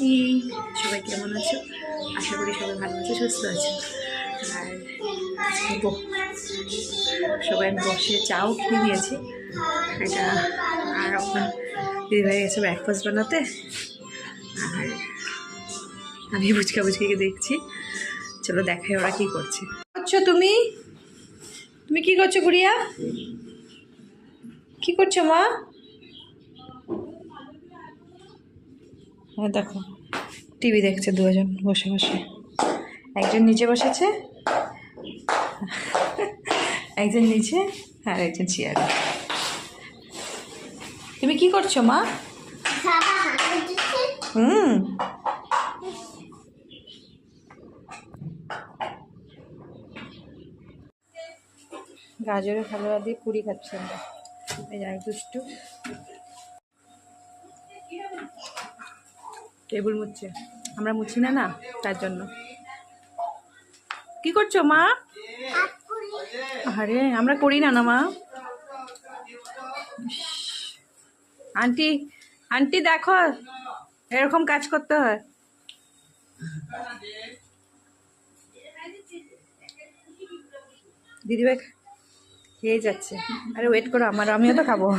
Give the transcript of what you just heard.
এই সবাই কেমন আছো? আশা করি সবাই ভালো আছে, সুস্থ আছে। আর সবাই বসে চাও খেয়ে নিয়েছি এটা। আর আপনার দিদিভাই গেছে ব্রেকফাস্ট বানাতে, আর আমি বুচকিকে দেখছি। চলো দেখাই ওরা কি করছে। করছো তুমি? তুমি কি করছো গুড়িয়া? কি করছো মা? হ্যাঁ দেখো, টিভি দেখছে দুজন বসে বসে। একজন নিচে বসেছে, একজন নিচে, আর একজন চেয়ারে। তুমি কি করছো মা? হুম, গাজরের হালুয়া দিয়ে পুরি খাচ্ছি আমরা। এই যাই দুষ্টু টেবিল মুছছে, আমরা মুছি না, না তার জন্য। কি করছো মা? আরে আমরা করি না, না মা। আন্টি, আন্টি দেখো, এরকম কাজ করতে হয়। দিদিভাই খেয়ে যাচ্ছে। আরে ওয়েট করো আমার, আমিও তো খাবো।